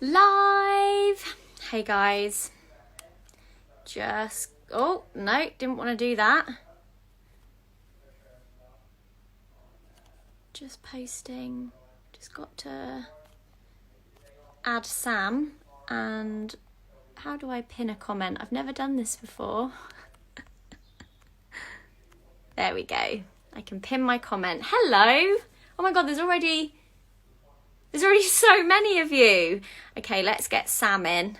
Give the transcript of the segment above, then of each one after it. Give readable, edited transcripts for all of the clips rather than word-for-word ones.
Live. Hey guys. Oh, no, didn't want to do that. Just posting. Just got to add Sam. And how do I pin a comment? I've never done this before. There we go. I can pin my comment. Hello. Oh my God, there's already so many of you. Okay, let's get Sam in.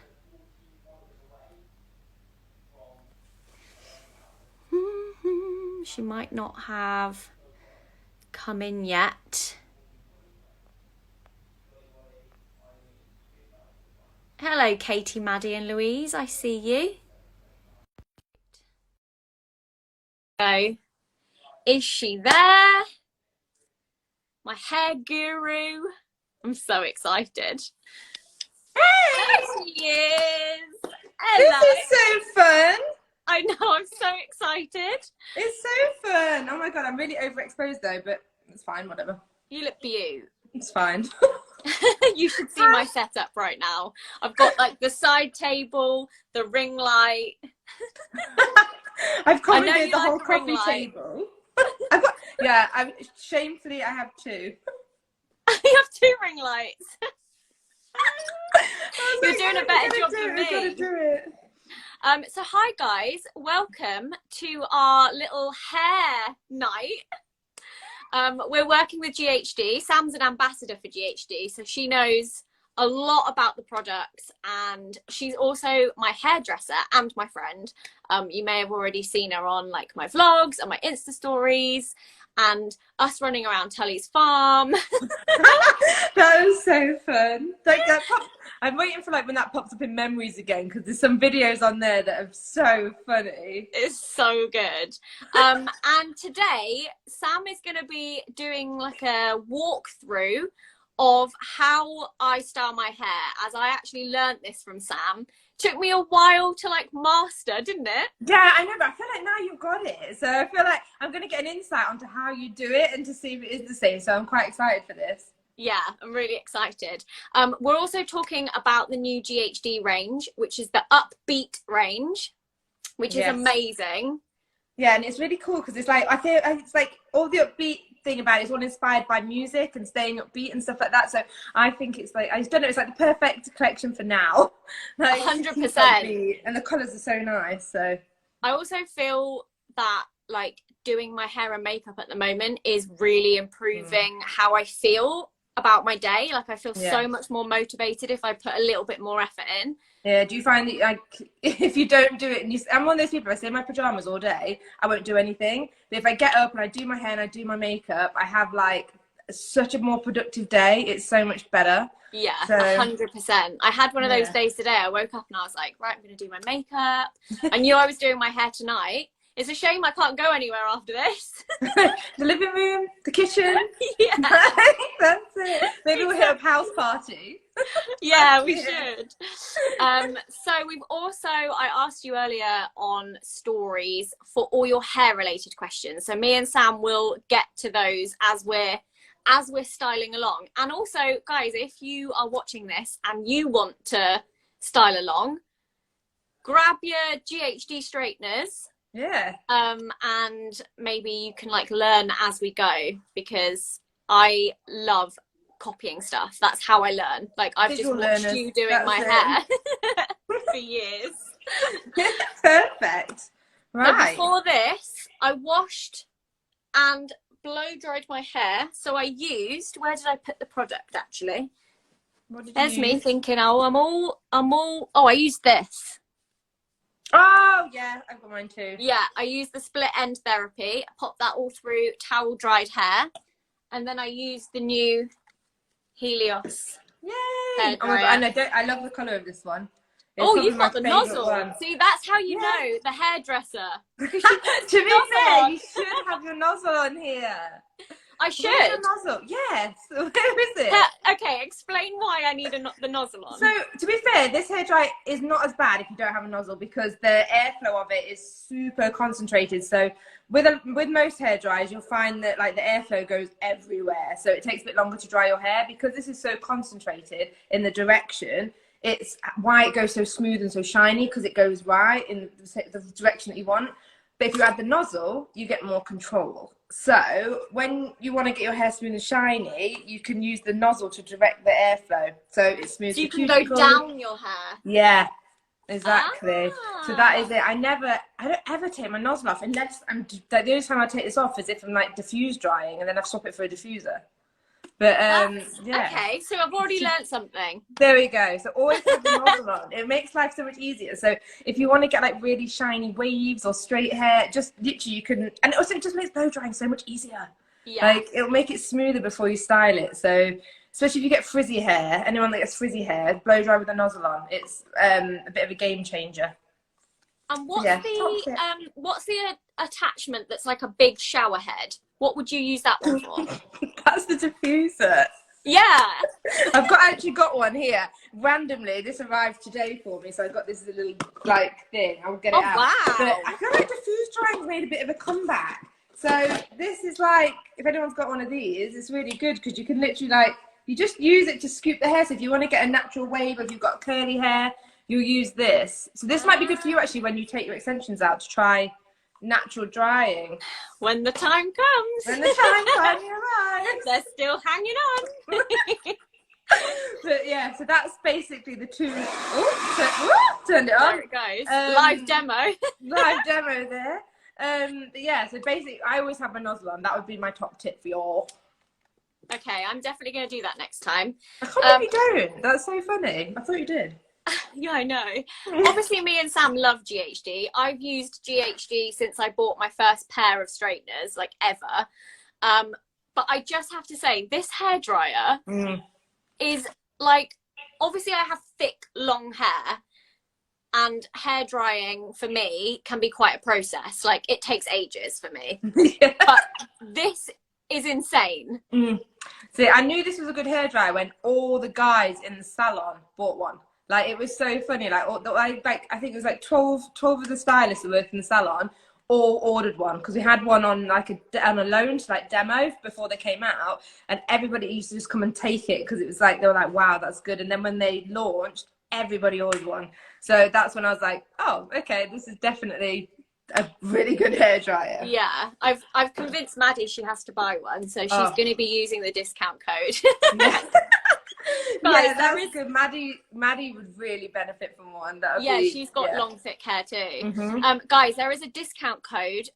She might not have come in yet. Hello, Katie, Maddie and Louise. I see you. So, is she there? My hair guru. I'm so excited. Hey! There she is. Hello. This is so fun. I know, I'm so excited. It's so fun. Oh my God, I'm really overexposed though, but it's fine, whatever. You look beautiful. It's fine. You should see my setup right now. I've got like the side table, the ring light. I've commandeered the like whole coffee table. Shamefully, I have two. You have two ring lights. You're doing a better job than me. I've got to do it. So hi guys, welcome to our little hair night. We're working with GHD. Sam's an ambassador for GHD, so she knows a lot about the products, and she's also my hairdresser and my friend. You may have already seen her on like my vlogs and my Insta stories and us running around Tully's farm. That was so fun. Like I'm waiting for like when that pops up in memories again, because there's some videos on there that are so funny. It's so good. And today Sam is going to be doing like a walkthrough of how I style my hair, as I actually learnt this from Sam. Took me a while to like master, didn't it? Yeah, I know, but I feel like now you've got it. So I feel like I'm going to get an insight onto how you do it and to see if it is the same. So I'm quite excited for this. Yeah, I'm really excited. We're also talking about the new GHD range, which is the Upbeat range, which is amazing. Yeah, and it's really cool because it's like, I feel it's like all the upbeat thing about it is all inspired by music and staying upbeat and stuff like that. So I think it's like, I don't know, it's like the perfect collection for now. Like, 100%. And the colours are so nice. So I also feel that like doing my hair and makeup at the moment is really improving how I feel about my day. Like I feel so much more motivated if I put a little bit more effort in. Yeah, do you find that like if you don't do it, and I'm one of those people, I stay in my pajamas all day, I won't do anything. But if I get up and I do my hair and I do my makeup, I have like such a more productive day. It's so much better. Yeah, 100%. I had one of those days today. I woke up and I was like, right, I'm going to do my makeup. I knew I was doing my hair tonight. It's a shame I can't go anywhere after this. The living room, the kitchen. Yeah. That's it. Maybe we'll hit a house party. Yeah, we should. So we've also, I asked you earlier on stories for all your hair related questions. So me and Sam will get to those as we're styling along. And also, guys, if you are watching this and you want to style along, grab your GHD straighteners. Yeah. And maybe you can like learn as we go, because I love copying stuff. That's how I learn. Like I've just watched you doing my hair for years. Perfect. Right. But before this, I washed and blow dried my hair. So I used, where did I put the product actually? There's me thinking, oh, I used this. Oh yeah, I've got mine too. Yeah, I used the split end therapy. I popped that all through towel dried hair, and then I used the new Helios. Yay! Hair Oh my dryer. God, and I love the colour of this one. Oh, you've got the nozzle. One. See, that's how you know the hairdresser. To be fair, you should have your nozzle on here. I should. Where's your nozzle? Yes. Where is it? Okay, explain why I need the nozzle on. So, to be fair, this hairdryer is not as bad if you don't have a nozzle because the airflow of it is super concentrated. So, with most hairdryers, you'll find that like the airflow goes everywhere. So it takes a bit longer to dry your hair because this is so concentrated in the direction. It's why it goes so smooth and so shiny, because it goes right in the direction that you want. But if you add the nozzle, you get more control. So when you want to get your hair smooth and shiny, you can use the nozzle to direct the airflow. So it smooths so you the can go down your hair. Yeah, exactly. Ah. So that is it. I don't ever take my nozzle off unless the only time I take this off is if I'm like diffuse drying, and then I swap it for a diffuser. But yeah. Okay, so I've already learnt something. There we go. So always have the nozzle on. It makes life so much easier. So if you want to get like really shiny waves or straight hair, just literally you can, and also it just makes blow drying so much easier. Yeah. Like it'll make it smoother before you style it. So especially if you get frizzy hair, anyone that gets frizzy hair, blow dry with a nozzle on. It's a bit of a game changer. And what's the attachment that's like a big shower head? What would you use that one for? That's the diffuser. Yeah. I've actually got one here. Randomly, this arrived today for me, so I've got this little like thing. I'll get it out. Wow. But I feel like diffuse drying's made a bit of a comeback. So this is like, if anyone's got one of these, it's really good because you can literally like, you just use it to scoop the hair. So if you want to get a natural wave, if you've got curly hair, you'll use this. So this might be good for you actually when you take your extensions out to try natural drying. When the time comes. When the time finally arrives. They're still hanging on. But yeah, so that's basically the two. Turned it on. There it goes. Live demo. Live demo there. But yeah, so basically I always have my nozzle on. That would be my top tip for you all. Okay, I'm definitely going to do that next time. I can't believe you don't. That's so funny. I thought you did. Yeah, I know. Obviously, me and Sam love GHD. I've used GHD since I bought my first pair of straighteners, like ever. But I just have to say, this hairdryer is like, obviously I have thick, long hair, and hair drying for me can be quite a process. Like, it takes ages for me. Yeah. But this is insane. See, I knew this was a good hairdryer when all the guys in the salon bought one. Like, it was so funny. Like, I think it was like 12 of the stylists that worked in the salon all ordered one because we had one on like on a loan to like demo before they came out, and everybody used to just come and take it because it was like they were like, wow, that's good. And then when they launched, everybody ordered one. So that's when I was like, oh, okay, this is definitely a really good hairdryer. Yeah, I've convinced Maddie she has to buy one, so she's going to be using the discount code. Yeah. Guys, yeah, that was good. Maddie would really benefit from one. She's got long, thick hair too. Mm-hmm. Guys, there is a discount code.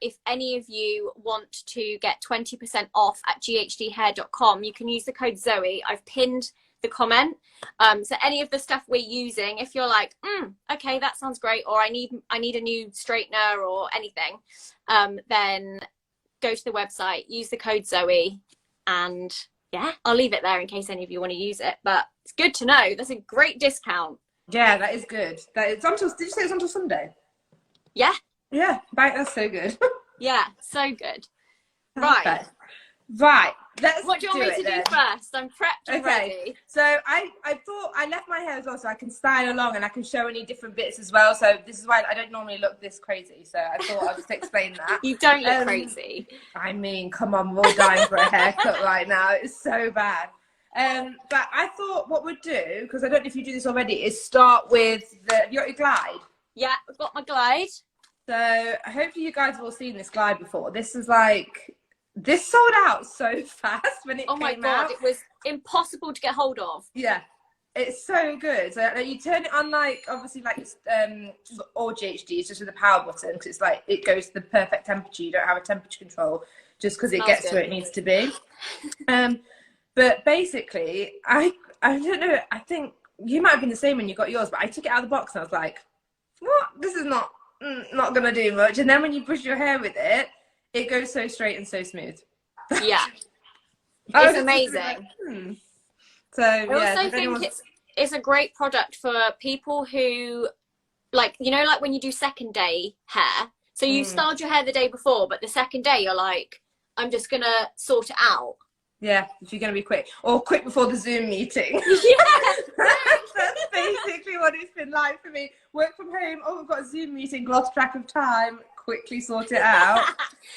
If any of you want to get 20% off at ghdhair.com, you can use the code Zoe. I've pinned the comment. So any of the stuff we're using, if you're like, okay, that sounds great, or I need a new straightener or anything, then go to the website, use the code Zoe, and yeah, I'll leave it there in case any of you want to use it. But it's good to know. That's a great discount. Yeah, that is good. Did you say it's until Sunday? Yeah. Yeah, that's so good. Yeah, so good. Right. What do you want me to do first? I'm prepped and ready. So I thought I left my hair as well so I can style along and I can show any different bits as well. So this is why I don't normally look this crazy. So I thought I'll just explain that. You don't look crazy. I mean, come on, we're all dying for a haircut right now. It's so bad. But I thought what we'd do, because I don't know if you do this already, is start with have you got your glide? Yeah, I've got my glide. So hopefully you guys have all seen this glide before. This sold out so fast when it came out. Oh my God, it was impossible to get hold of. Yeah, it's so good. So you turn it on like, obviously like it's all GHD, it's just with the power button because it's like, it goes to the perfect temperature. You don't have a temperature control just because it gets to where it needs to be. But basically, I don't know, I think you might have been the same when you got yours, but I took it out of the box and I was like, what? This is not going to do much. And then when you brush your hair with it, it goes so straight and so smooth. Yeah. It's amazing. Like, So I also think it's a great product for people who, like, you know, like when you do second day hair. So you styled your hair the day before, but the second day you're like, I'm just going to sort it out. Yeah, if you're going to be quick. Or quick before the Zoom meeting. Yeah. That's basically what it's been like for me. Work from home, oh, we've got a Zoom meeting, lost track of time, quickly sort it out.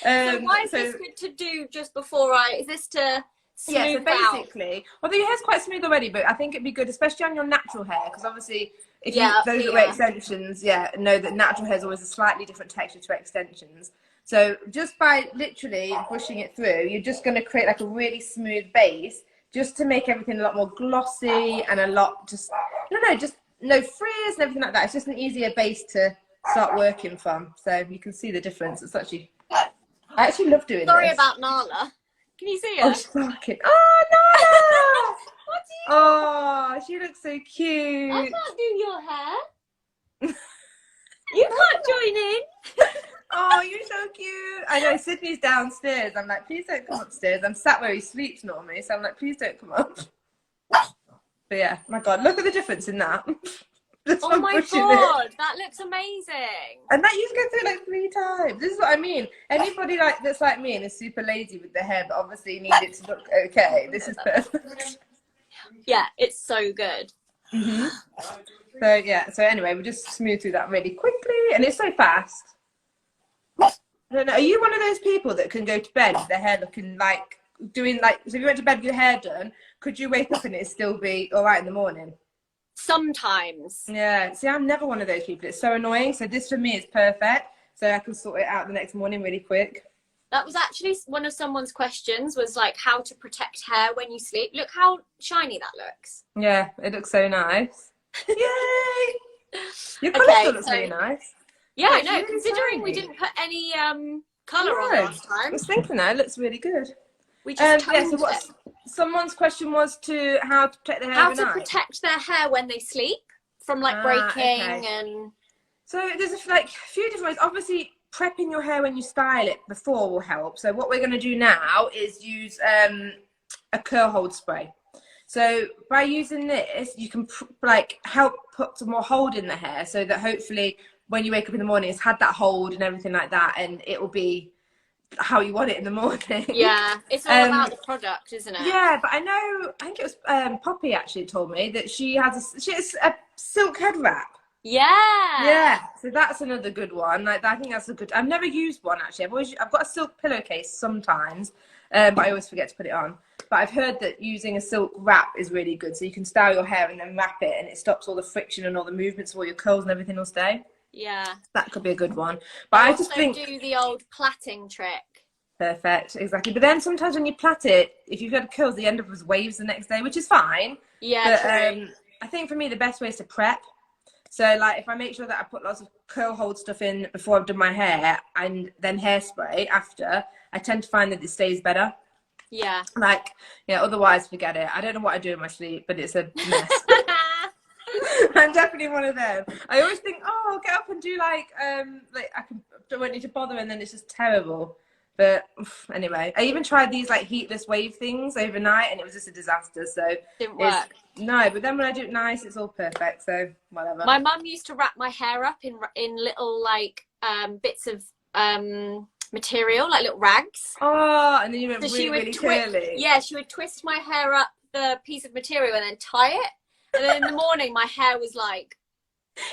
So why is this good to do just before is this to smooth out? Basically, although your hair's quite smooth already, but I think it'd be good, especially on your natural hair, because obviously if those that wear extensions, know that natural hair is always a slightly different texture to extensions. So just by literally brushing it through, you're just going to create like a really smooth base, just to make everything a lot more glossy and a lot just no frizz and everything like that. It's just an easier base to start working from. So you can see the difference. It's actually, I actually love doing this. Sorry about Nala. Can you see her? Oh, she's barking. Oh, Nala! What do you? Oh, she looks so cute. I can't do your hair. You can't join in. Oh, you're so cute. I know, Sydney's downstairs. I'm like, please don't come upstairs. I'm sat where he sleeps normally, so I'm like, please don't come up. But yeah, my God, look at the difference in that. Oh my God, that looks amazing. And that you go through like 3 times. This is what I mean. Anybody that's like me and is super lazy with their hair, but obviously need it to look okay, this is perfect. Yeah, it's so good. So anyway, we just smooth through that really quickly, and it's so fast. I don't know, are you one of those people that can go to bed with their hair looking like, so if you went to bed with your hair done, could you wake up and it still be all right in the morning? Sometimes. Yeah, see, I'm never one of those people. It's so annoying. So this for me is perfect. So I can sort it out the next morning really quick. That was actually one of someone's questions, was like how to protect hair when you sleep. Look how shiny that looks. Yeah, it looks so nice. Yay! Your colour still looks really nice. Yeah, I know. Really considering we didn't put any colour on last time. I was thinking that. It looks really good. We just someone's question was how to protect their hair How to protect their hair when they sleep from like breaking and... So there's a few different ways. Obviously, prepping your hair when you style it before will help. So what we're going to do now is use a curl hold spray. So by using this, you can help put some more hold in the hair, so that hopefully when you wake up in the morning, it's had that hold and everything like that, and it will be how you want it in the morning. Yeah, it's all about the product, isn't it? Yeah, but I think it was Poppy actually told me that she has a silk head wrap. Yeah, so that's another good one. I think that's a good. I've never used one actually. I've got a silk pillowcase sometimes, but I always forget to put it on. But I've heard that using a silk wrap is really good, so you can style your hair and then wrap it, and it stops all the friction and all the movements, so all your curls and everything will stay. Yeah, that could be a good one. But I just think do the old plaiting trick. Perfect, exactly. But then sometimes when you plait it, if you've had curls, they end up as waves the next day, which is fine. Yeah, but, true. I think for me the best way is to prep. So like if I make sure that I put lots of curl hold stuff in before I've done my hair and then hairspray after, I tend to find that it stays better. Yeah. Otherwise forget it. I don't know what I do in my sleep, but it's a mess. I'm definitely one of them. I always think, oh, I'll get up and do don't want you to bother, and then it's just terrible. But anyway, I even tried these heatless wave things overnight, and it was just a disaster. So didn't work. No, but then when I do it nice, it's all perfect. So whatever. My mum used to wrap my hair up in little bits of material, like little rags. Oh, and then you went really curly. Yeah, she would twist my hair up the piece of material and then tie it. And then in the morning, my hair was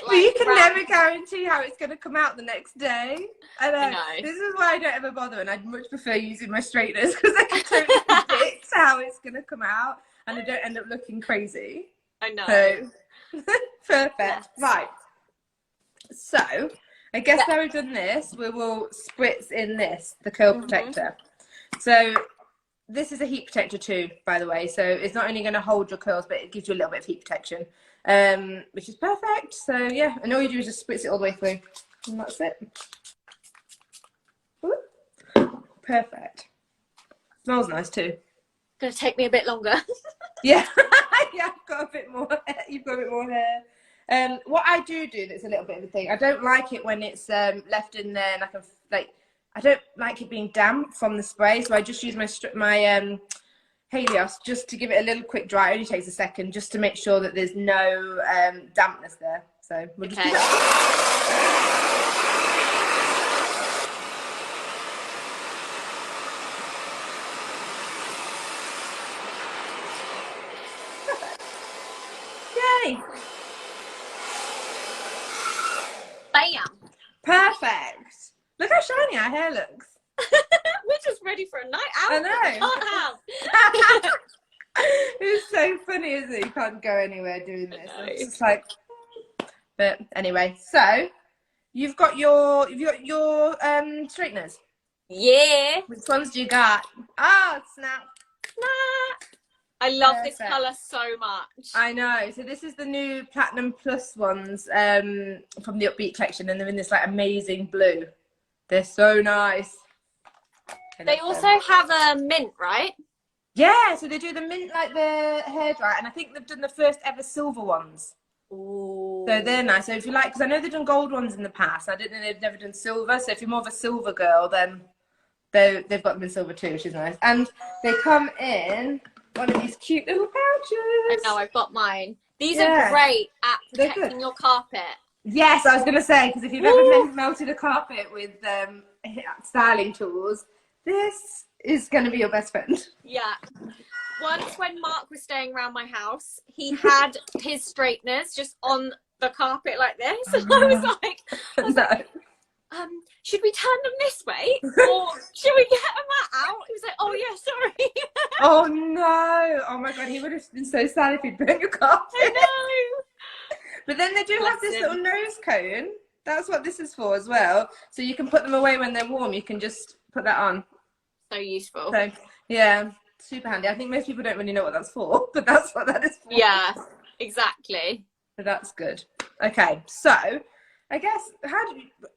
but you can never guarantee how it's going to come out the next day. I know. This is why I don't ever bother, and I'd much prefer using my straighteners, because I can totally predict how it's going to come out, and I don't end up looking crazy. I know. So, perfect. Yes. Right. So, I guess now we've done this, we will spritz in the curl protector. So, this is a heat protector too, by the way. So it's not only going to hold your curls, but it gives you a little bit of heat protection, which is perfect. So yeah, and all you do is just spritz it all the way through, and that's it. Ooh. Perfect. Smells nice too. Gonna take me a bit longer. Yeah, yeah, I've got a bit more hair. You've got a bit more hair. What I do that's a little bit of a thing. I don't like it when it's left in there, and I don't like it being damp from the spray, so I just use my Helios just to give it a little quick dry. It only takes a second, just to make sure that there's no dampness there. So we'll just do that. Yay! Bam. Perfect. Look how shiny our hair looks. We're just ready for a night out. I know. Can't have. It's so funny, isn't it? You can't go anywhere doing this. It's just like, but anyway, so you've got your straighteners. Yeah. Which ones do you got? Oh, snap. I love this colour so much. I know. So this is the new Platinum Plus ones from the Upbeat collection, and they're in this like amazing blue. They're so nice. They also have a mint, right? Yeah, so they do the mint like the hairdryer, and I think they've done the first ever silver ones. Ooh. So they're nice. So if you like, because I know they've done gold ones in the past. I didn't know they've never done silver. So if you're more of a silver girl, then they've got them in silver too, which is nice. And they come in one of these cute little pouches. I know, I've got mine. These are great at protecting your carpet. Yes, I was going to say, because if you've ever melted a carpet with styling tools, this is going to be your best friend. Yeah. Once when Mark was staying around my house, he had his straighteners just on the carpet like this. And I was like, should we turn them this way? Or should we get them out? He was like, oh yeah, sorry. Oh no. Oh my God, he would have been so sad if he'd burnt your carpet. I know. But then they do have this little nose cone. That's what this is for as well. So you can put them away when they're warm. You can just put that on. So useful. So yeah, super handy. I think most people don't really know what that's for, but that's what that is for. Yeah, exactly. So that's good. Okay, so I guess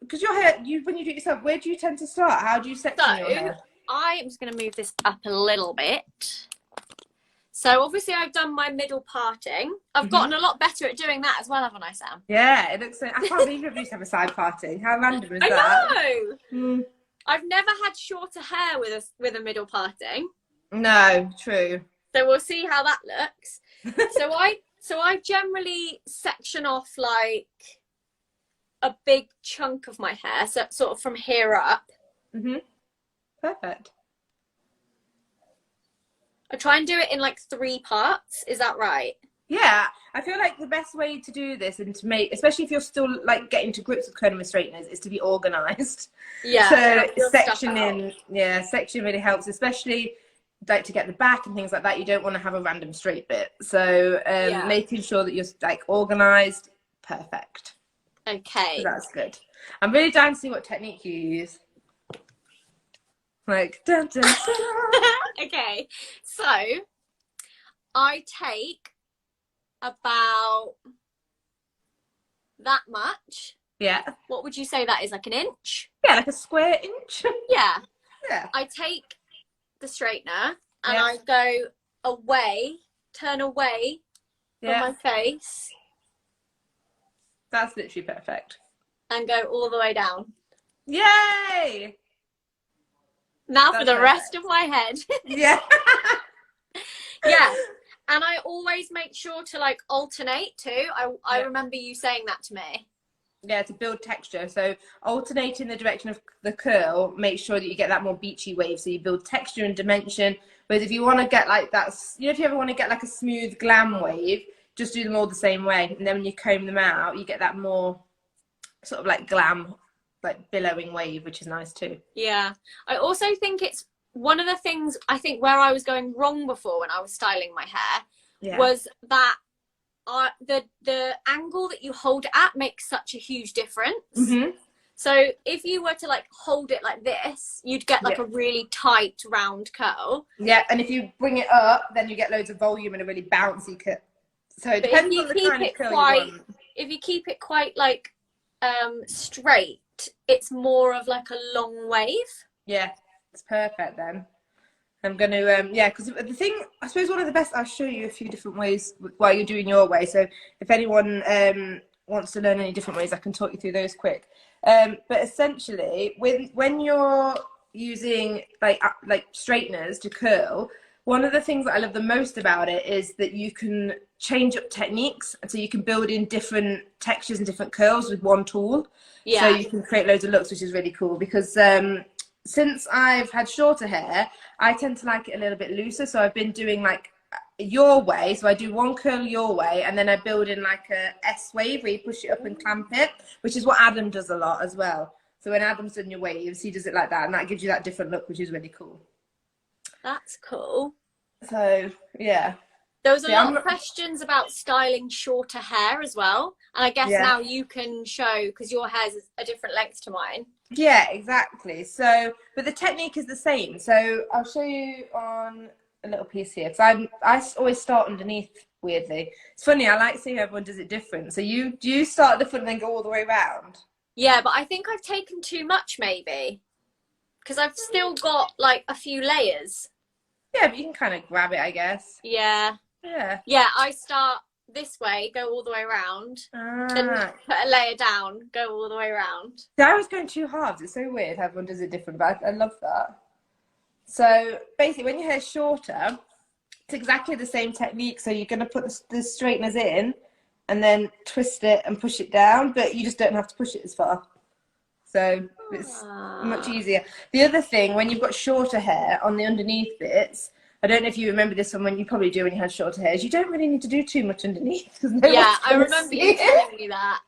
because your hair, when you do it yourself, where do you tend to start? How do you section your hair? I'm just going to move this up a little bit. So obviously I've done my middle parting. I've gotten a lot better at doing that as well, haven't I, Sam? Yeah, it looks. I can't believe you used to have a side parting. How random is that? I know. Mm. I've never had shorter hair with a middle parting. No, true. So we'll see how that looks. so I generally section off like a big chunk of my hair, so sort of from here up. Perfect. I try and do it in like 3 parts. Is that right? Yeah, I feel like the best way to do this and to make, especially if you're still like getting to grips with curling with straighteners, is to be organised. Yeah. So section really helps, especially like to get the back and things like that. You don't want to have a random straight bit. So making sure that you're like organised, perfect. Okay. So that's good. I'm really dying to see what technique you use. Like, dun, dun, dun. Okay, so I take about that much. Yeah. What would you say that is, like an inch? Yeah, like a square inch. Yeah. Yeah. I take the straightener and I go away, turn away from my face. That's literally perfect. And go all the way down. Yay! Now for the rest of my head. Yeah. Yeah. And I always make sure to like alternate too. I remember you saying that to me. Yeah, to build texture. So alternate in the direction of the curl, make sure that you get that more beachy wave. So you build texture and dimension. Whereas if you want to get like that, you know, if you ever want to get like a smooth glam wave, just do them all the same way. And then when you comb them out, you get that more sort of like glam, like billowing wave, which is nice too. Yeah. I also think it's one of the things I think where I was going wrong before when I was styling my hair was that the angle that you hold it at makes such a huge difference. So if you were to like hold it like this, you'd get like a really tight round curl. Yeah, and if you bring it up, then you get loads of volume and a really bouncy cut. So it depends on the kind of curl you want. If you keep it quite like straight, it's more of like a long wave. Yeah, it's perfect then. I'm going to, because the thing, I suppose one of the best, I'll show you a few different ways while you're doing your way. So if anyone wants to learn any different ways, I can talk you through those quick. But essentially, when you're using like straighteners to curl, one of the things that I love the most about it is that you can change up techniques. So you can build in different textures and different curls with one tool. Yeah. So you can create loads of looks, which is really cool because since I've had shorter hair, I tend to like it a little bit looser. So I've been doing like your way. So I do one curl your way, and then I build in like a S wave where you push it up and clamp it, which is what Adam does a lot as well. So when Adam's done your waves, he does it like that, and that gives you that different look, which is really cool. That's cool. So yeah. There was a lot of questions about styling shorter hair as well. And I guess now you can show, because your hair's a different length to mine. Yeah, exactly. So, but the technique is the same. So I'll show you on a little piece here. So I always start underneath, weirdly. It's funny, I like seeing everyone does it different. So do you start at the front and then go all the way around? Yeah, but I think I've taken too much maybe. Because I've still got like a few layers. Yeah, but you can kind of grab it, I guess. Yeah. Yeah, I start this way, go all the way around, then put a layer down, go all the way around. So I was going two halves. It's so weird how everyone does it different, but I love that. So basically, when your hair's shorter, it's exactly the same technique. So you're going to put the straighteners in and then twist it and push it down, but you just don't have to push it as far. So it's much easier. The other thing, when you've got shorter hair on the underneath bits, I don't know if you remember this one, when you probably do when you had shorter hairs, you don't really need to do too much underneath. Yeah, I remember you telling me that.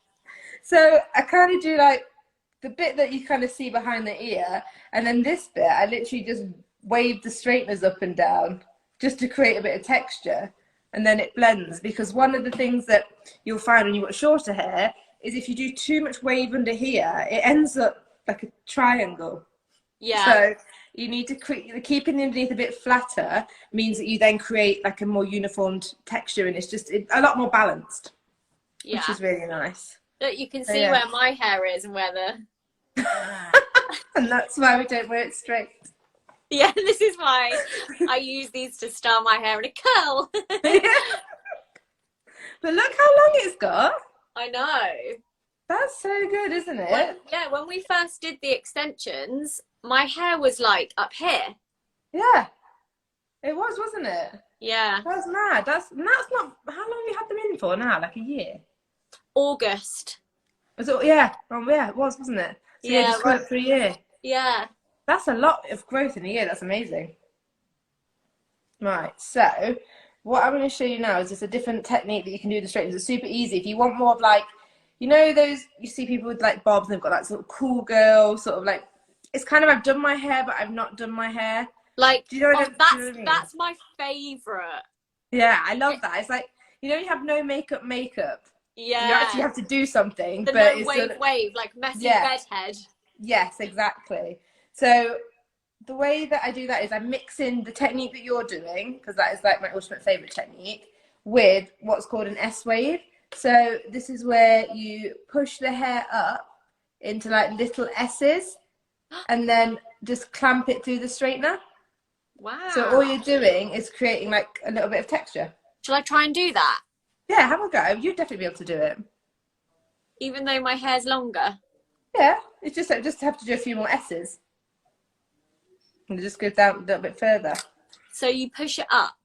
So I kind of do like the bit that you kind of see behind the ear, and then this bit, I literally just wave the straighteners up and down just to create a bit of texture, and then it blends. Because one of the things that you'll find when you've got shorter hair is if you do too much wave under here, it ends up like a triangle. Yeah. So you need to keeping the underneath a bit flatter means that you then create like a more uniformed texture, and it's just a lot more balanced, which is really nice. That you can see where my hair is and where the... And that's why we don't wear it straight. Yeah, this is why I use these to style my hair in a curl. Yeah. But look how long it's got. I know. That's so good, isn't it? When we first did the extensions, my hair was like up here. Yeah, it was, wasn't it? Yeah. That's mad. That's not, how long have you had them in for now? Like a year? August. Was it? Yeah. Oh, yeah, it was, wasn't it? So yeah, just worked for a year. Yeah. That's a lot of growth in a year. That's amazing. Right, so what I'm going to show you now is just a different technique that you can do with the straighteners. It's super easy. If you want more of like, you know, those, you see people with like bobs and they've got that sort of cool girl, sort of like, it's kind of, I've done my hair, but I've not done my hair. Like, do you know what I mean? That's my favourite. Yeah, I love that. It's like, you know, you have no makeup. Yeah. You actually have to do something. But no it's wave, like messy bedhead. Yes, exactly. So the way that I do that is I mix in the technique that you're doing, because that is like my ultimate favourite technique, with what's called an S wave. So this is where you push the hair up into like little S's and then just clamp it through the straightener. Wow. So all you're doing is creating like a little bit of texture. Shall I try and do that? Yeah, have a go. You'd definitely be able to do it. Even though my hair's longer? Yeah, it's just have to do a few more S's. And it just goes down a little bit further. So you push it up?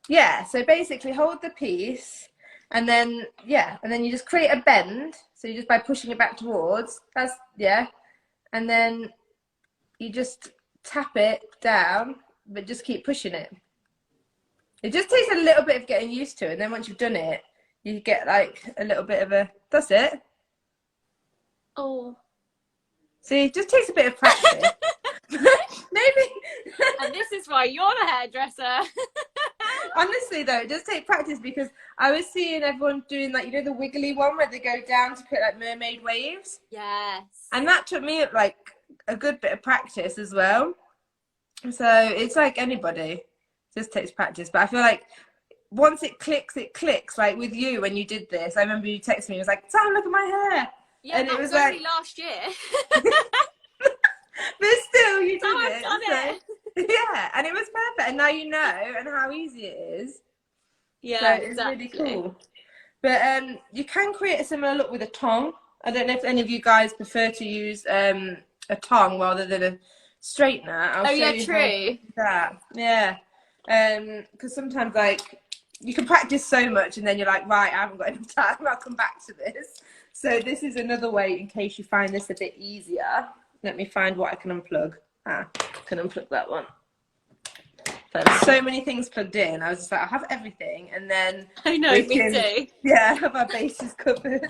Yeah, so basically hold the piece and then, and then you just create a bend. So you just by pushing it back towards, and then you just tap it down, but just keep pushing it. It just takes a little bit of getting used to, and then once you've done it, you get like a little bit of a, that's it. Oh. See, it just takes a bit of practice. Maybe. And this is why you're the hairdresser. Honestly though, it does take practice, because I was seeing everyone doing like, you know, the wiggly one where they go down to create like mermaid waves. Yes. And that took me like a good bit of practice as well. So it's like anybody, it just takes practice. But I feel like once it clicks. Like with you when you did this, I remember you texted me, it was like, Sam, look at my hair. Yeah, and it was only like last year. But still, you did I've done it. Yeah, and it was perfect. And now you know, and how easy it is. Yeah, so it's really cool. But you can create a similar look with a tong. I don't know if any of you guys prefer to use a tong rather than a straightener. I'll show you true. That. Yeah. Because sometimes like you can practice so much and then you're like, right, I haven't got enough time, I'll come back to this. So this is another way in case you find this a bit easier. Let me find what I can unplug. I can unplug that one. so many things plugged in. I was just like, I'll have everything, and then I know, me too. Yeah, have our bases covered.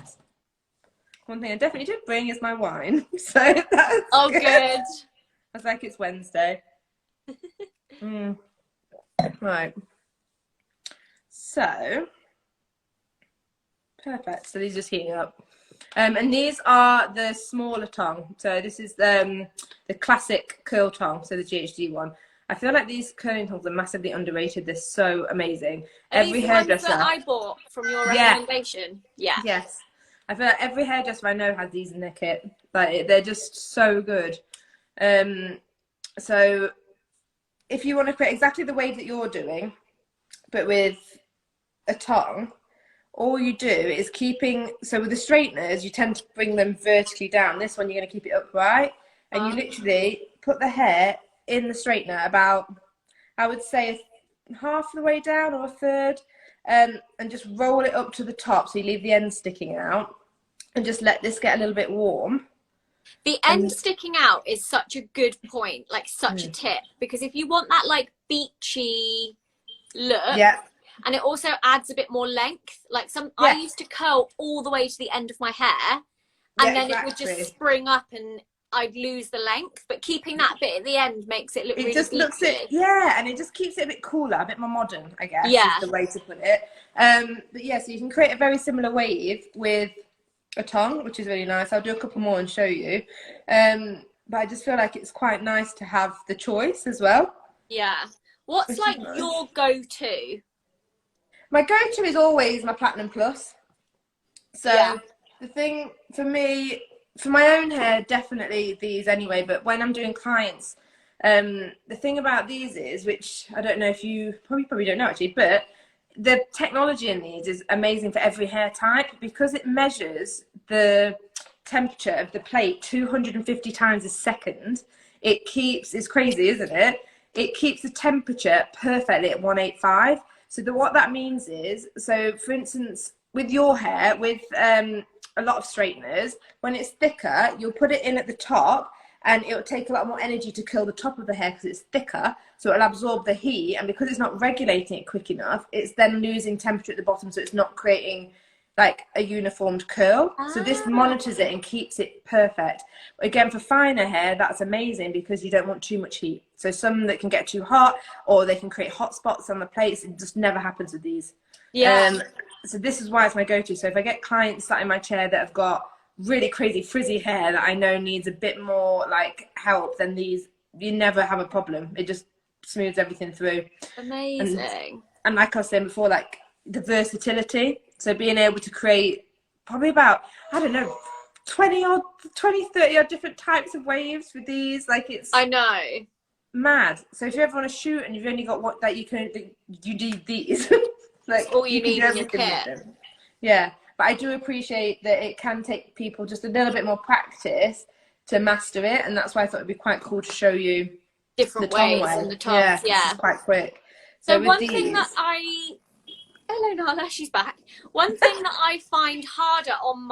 One thing I definitely did bring is my wine, so that's good. I was like, it's Wednesday. Right. So perfect. So these are just heating up. And these are the smaller tong. So this is the classic curl tong, so the GHD one. I feel like these curling tongs are massively underrated. They're so amazing. Are Every these the hairdresser ones that I bought from your recommendation? Yeah. Yes. I feel like every hairdresser I know has these in their kit. Like, they're just so good. So if you want to create exactly the wave that you're doing, but with a tong, all you do is so with the straighteners, you tend to bring them vertically down. This one, you're going to keep it upright, and you literally put the hair in the straightener about, I would say, half the way down or a third, and just roll it up to the top, so you leave the end sticking out, and just let this get a little bit warm. The end sticking out is such a good point, like such a tip, because if you want that like beachy look, and it also adds a bit more length. Like I used to curl all the way to the end of my hair, and then it would just spring up and I'd lose the length. But keeping that bit at the end makes it look really beachy. And it just keeps it a bit cooler, a bit more modern, I guess, is the way to put it. But yeah, so you can create a very similar wave with a tong, which is really nice. I'll do a couple more and show you. But I just feel like it's quite nice to have the choice as well. Yeah. What's like your go-to? My go-to is always my Platinum Plus. So the thing for me, for my own hair, definitely these anyway, but when I'm doing clients, the thing about these is, which I don't know if you probably don't know actually, but the technology in these is amazing for every hair type, because it measures the temperature of the plate 250 times a second. It's crazy, isn't it? It keeps the temperature perfectly at 185. So what that means is, so for instance, with your hair, with a lot of straighteners, when it's thicker, you'll put it in at the top, and it'll take a lot more energy to curl the top of the hair because it's thicker, so it'll absorb the heat, and because it's not regulating it quick enough, it's then losing temperature at the bottom, so it's not creating like a uniformed curl. So this monitors it and keeps it perfect. Again, for finer hair, that's amazing because you don't want too much heat. So some that can get too hot, or they can create hot spots on the plates. It just never happens with these. So this is why it's my go-to. So if I get clients sat in my chair that have got really crazy frizzy hair that I know needs a bit more like help, then these, you never have a problem. It just smooths everything through. Amazing. And like I was saying before, like the versatility. So being able to create probably about, I don't know, 30 odd different types of waves with these. Like, it's, I know, mad. So if you ever want to shoot and you've only got what that you need these. Like, all you need in your kit. Yeah. But I do appreciate that it can take people just a little bit more practice to master it, and that's why I thought it'd be quite cool to show you different ways and the tongs. Yeah, it's quite quick. So one thing that hello Nala, she's back. One thing that I find harder on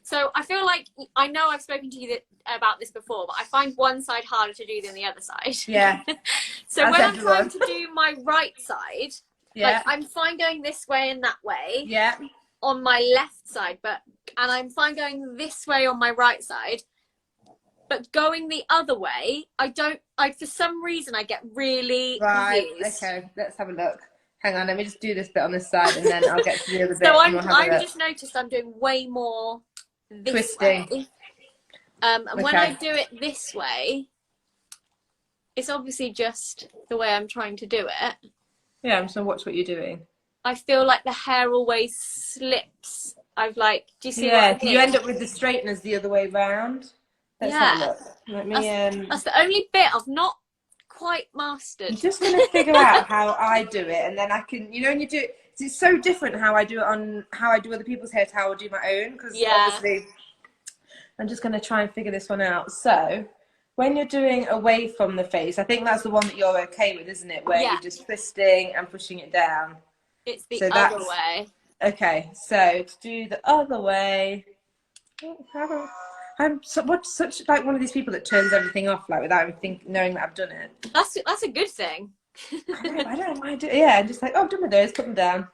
so I feel like, I know I've spoken to you about this before, but I find one side harder to do than the other side. Yeah. So when I'm trying to do my right side, like I'm fine going this way and that way. Yeah. On my left side, and I'm fine going this way on my right side, but going the other way, for some reason I get really confused. Okay, let's have a look. Hang on, let me just do this bit on this side, and then I'll get to the other bit. So I've just noticed I'm doing way more this way. And when I do it this way, it's obviously just the way I'm trying to do it. Yeah, I'm just gonna watch what you're doing. I feel like the hair always slips. Do you see what I mean? You end up with the straighteners the other way round. Let's have a look. Let me, that's the only bit I've not quite mastered. I'm just going to figure out how I do it, and then I can, you know, when you do it, it's so different how I do it on how I do other people's hair to how I do my own, because obviously I'm just going to try and figure this one out. So when you're doing away from the face, I think that's the one that you're okay with, isn't it? Where you're just twisting and pushing it down. It's the other way. Okay, so to do the other way, I'm such like one of these people that turns everything off like without even knowing that I've done it. That's a good thing. I don't know why I do. Yeah, just like, oh, I've done with those, put them down.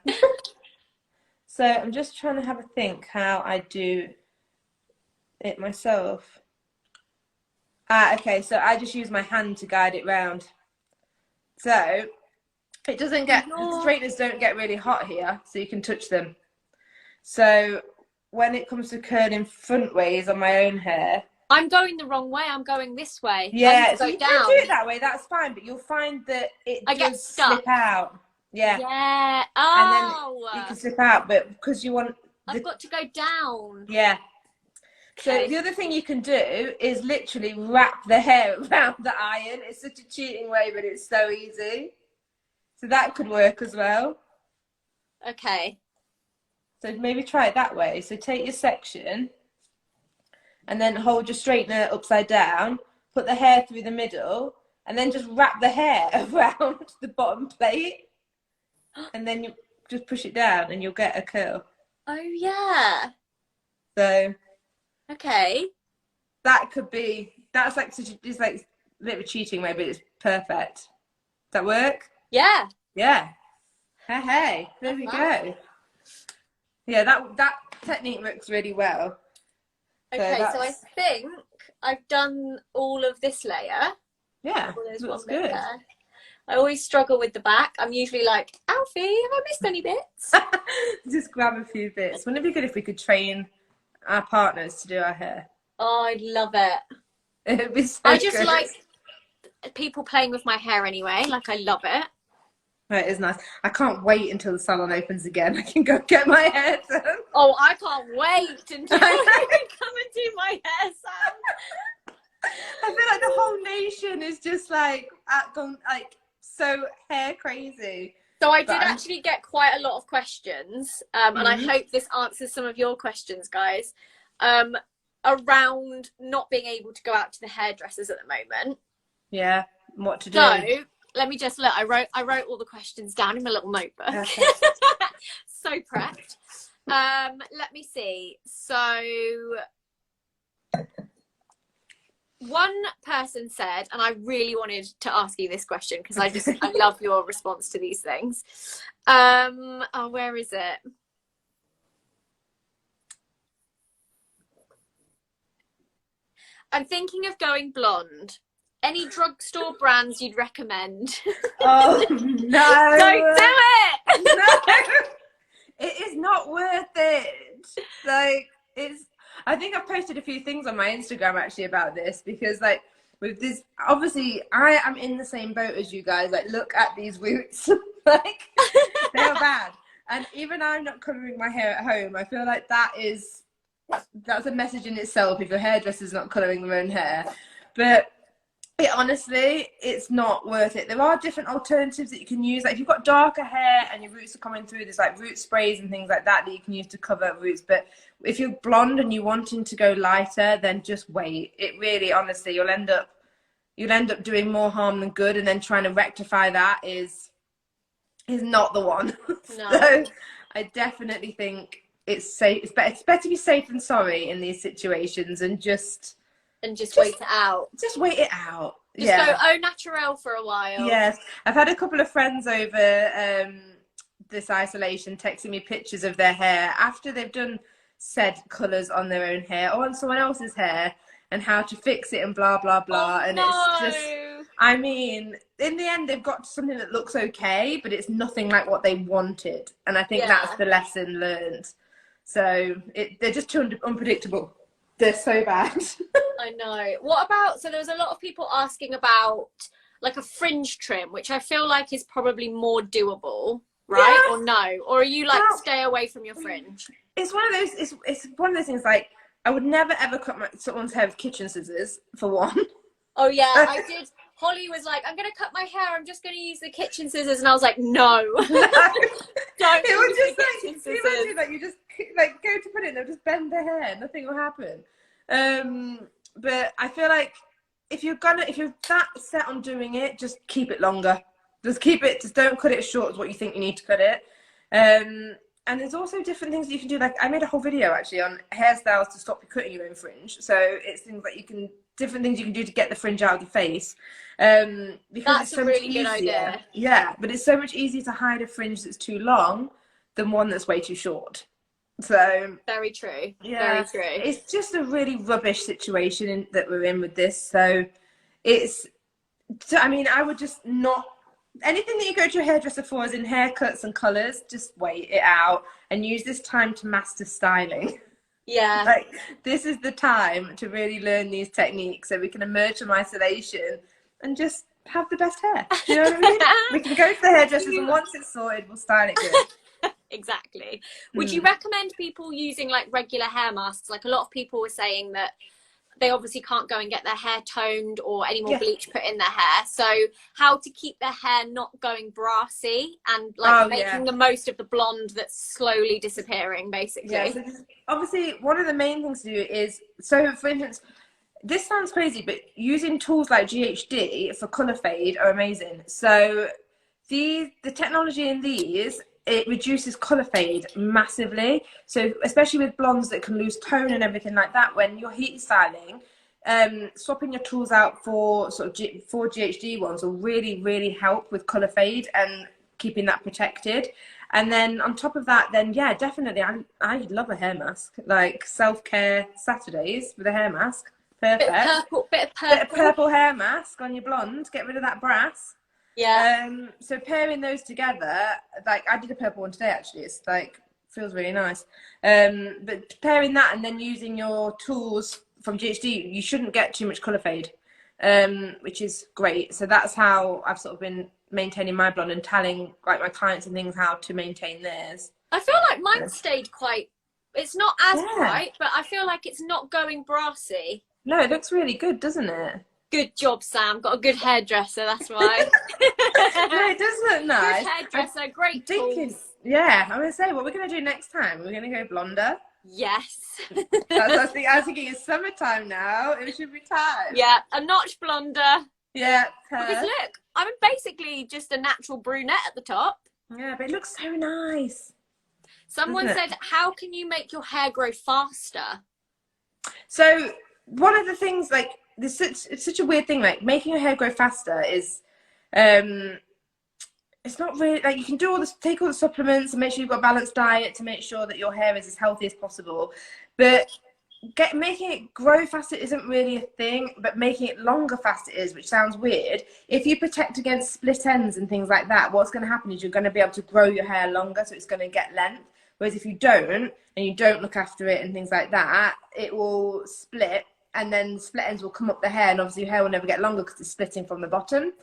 So I'm just trying to have a think how I do it myself. Okay, so I just use my hand to guide it round. So it doesn't get, the straighteners don't get really hot here, so you can touch them. So when it comes to curling front ways on my own hair, I'm going the wrong way. I'm going this way. yeah, so you can do it that way, that's fine, but you'll find that it does slip out. Yeah. Yeah. And then Oh. you can slip out, but because you want... I've got to go down. Yeah. Okay. So the other thing you can do is literally wrap the hair around the iron. It's such a cheating way, but it's so easy. So that could work as well. Okay. So maybe try it that way. So take your section and then hold your straightener upside down, put the hair through the middle, and then just wrap the hair around the bottom plate. And then you just push it down and you'll get a curl. Oh, yeah. So... Okay. That could be, that's like such a, it's like a bit of a cheating way, but it's perfect. Does that work? Yeah. Yeah. Hey, there we go. Yeah, that technique works really well. Okay, so I think I've done all of this layer. Yeah, looks good. I always struggle with the back. I'm usually like, Alfie, have I missed any bits? Just grab a few bits. Wouldn't it be good if we could train our partners to do our hair? Oh, I'd love it. It'd be so I just good. like people playing with my hair anyway. Like, I love it. It is nice. I can't wait until the salon opens again. I can go get my hair done. Oh, I can't wait until I can come and do my hair, Sam. I feel like the whole nation is just like gone like so hair crazy. So I did actually get quite a lot of questions, and I hope this answers some of your questions, guys, around not being able to go out to the hairdressers at the moment. Yeah, what to do. So let me just look. I wrote all the questions down in my little notebook. Okay. So prepped. Let me see. So one person said, and I really wanted to ask you this question because I love your response to these things. Oh, where is it? I'm thinking of going blonde. Any drugstore brands you'd recommend? Oh no! Don't do it! No, it is not worth it. Like it's. I think I've posted a few things on my Instagram actually about this because like with this, obviously I am in the same boat as you guys. Like look at these roots, like they're bad. And even I'm not coloring my hair at home. I feel like that's a message in itself if your hairdresser's not coloring their own hair. But honestly, it's not worth it. There are different alternatives that you can use. Like if you've got darker hair and your roots are coming through, there's like root sprays and things like that you can use to cover roots. But if you're blonde and you're wanting to go lighter, then just wait. It really, honestly, you'll end up doing more harm than good, and then trying to rectify that is not the one. No. So I definitely think it's safe. It's better to be safe than sorry in these situations, and just wait it out. Just wait it out. Just go au naturel for a while. Yes. I've had a couple of friends over this isolation texting me pictures of their hair after they've done said colours on their own hair or on someone else's hair and how to fix it and blah, blah, blah. Oh, and no. It's just, I mean, in the end, they've got something that looks okay, but it's nothing like what they wanted. And I think that's the lesson learned. So they're just too unpredictable. They're so bad. I know. What about, so there was a lot of people asking about like a fringe trim, which I feel like is probably more doable, right? Yeah. Or no? Or are you like, stay away from your fringe? It's one of those, it's one of those things like, I would never ever cut someone's hair with kitchen scissors, for one. Oh yeah, I did. Holly was like, I'm going to cut my hair, I'm just going to use the kitchen scissors. And I was like, no. Don't it was use just the like, kitchen can you scissors. imagine that you just like go to put it and they'll just bend their hair, nothing will happen. But I feel like if you're that set on doing it, just keep it longer. Just keep it, just don't cut it as short as what you think you need to cut it. And there's also different things that you can do. Like I made a whole video actually on hairstyles to stop you cutting your own fringe. So it's things like you can different things you can do to get the fringe out of the face. Because That's it's a so much really good easier. idea. Yeah, but it's so much easier to hide a fringe that's too long than one that's way too short. So Very true. yeah, Very true. it's just a really rubbish situation that we're in with this. So it's, so, I mean, I would just not, anything that you go to your hairdresser for, as in haircuts and colours, just wait it out and use this time to master styling. Yeah. Like, this is the time to really learn these techniques so we can emerge from isolation and just have the best hair. Do you know what I mean? We can go to the hairdressers and once it's sorted, we'll style it good. Exactly. Would you recommend people using like regular hair masks? Like a lot of people were saying that they obviously can't go and get their hair toned or any more bleach put in their hair. So how to keep their hair not going brassy and like making the most of the blonde that's slowly disappearing, basically. Yeah, so obviously one of the main things to do is, so for instance, this sounds crazy, but using tools like GHD for colour fade are amazing. So the technology in these, it reduces colour fade massively. So especially with blondes that can lose tone and everything like that, when you're heat styling, swapping your tools out for sort of for GHD ones will really, really help with colour fade and keeping that protected. And then on top of that, then yeah, definitely, I love a hair mask. Like self-care Saturdays with a hair mask, perfect. Bit of purple hair mask on your blonde, get rid of that brass. Yeah. So pairing those together, like I did a purple one today actually. It's like feels really nice. But pairing that and then using your tools from GHD, you shouldn't get too much colour fade, which is great. So that's how I've sort of been maintaining my blonde and telling like my clients and things how to maintain theirs. I feel like mine stayed quite. It's not as bright, but I feel like it's not going brassy. No, it looks really good, doesn't it? Good job, Sam. Got a good hairdresser, that's why. No, it does look nice. Good hairdresser, great tools. Yeah, I'm going to say, what we're going to do next time, we're going to go blonder. Yes. I was thinking it's summertime now. It should be time. Yeah, a notch blonder. Yeah. Because look, I'm basically just a natural brunette at the top. Yeah, but it looks so nice. Someone said, how can you make your hair grow faster? So one of the things, like, it's such a weird thing, like making your hair grow faster is it's not really like you can do all this, take all the supplements and make sure you've got a balanced diet to make sure that your hair is as healthy as possible, but making it grow faster isn't really a thing, but making it longer faster is, which sounds weird. If you protect against split ends and things like that, what's going to happen is you're going to be able to grow your hair longer, so it's going to get length. Whereas if you don't and you don't look after it and things like that, it will split, and then split ends will come up the hair, and obviously your hair will never get longer because it's splitting from the bottom.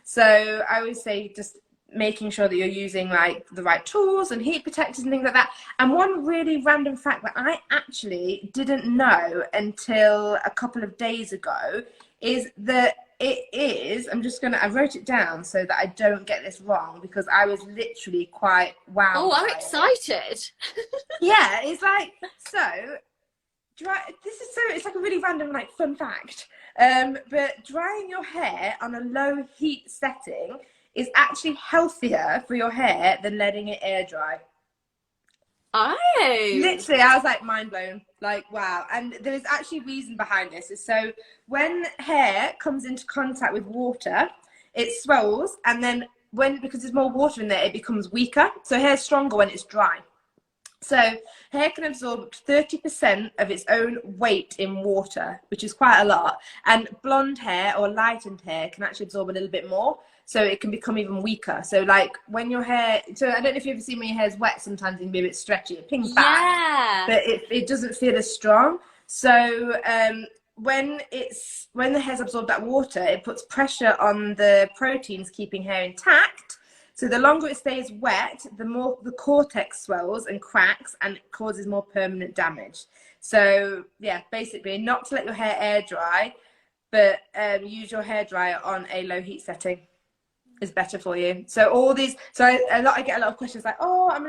So I always say just making sure that you're using like the right tools and heat protectors and things like that. And one really random fact that I actually didn't know until a couple of days ago is that it is, I wrote it down so that I don't get this wrong, because I was literally quite wowed. Oh, I'm excited. Yeah, it's like, so it's like a really random like fun fact, but drying your hair on a low heat setting is actually healthier for your hair than letting it air dry. Oh, literally, I was like mind blown, like wow. And there is actually a reason behind this. So when hair comes into contact with water, it swells, and then because there's more water in there, it becomes weaker. So hair's stronger when it's dry. So hair can absorb 30% of its own weight in water, which is quite a lot. And blonde hair or lightened hair can actually absorb a little bit more. So it can become even weaker. So like when your hair, so I don't know if you've ever seen when your hair's wet, sometimes it can be a bit stretchy, it pings back, but it doesn't feel as strong. So when the hair's absorbed that water, it puts pressure on the proteins keeping hair intact. So the longer it stays wet, the more the cortex swells and cracks and causes more permanent damage. So yeah, basically not to let your hair air dry, but use your hairdryer on a low heat setting is better for you. So all these, I get a lot of questions like, oh, I'm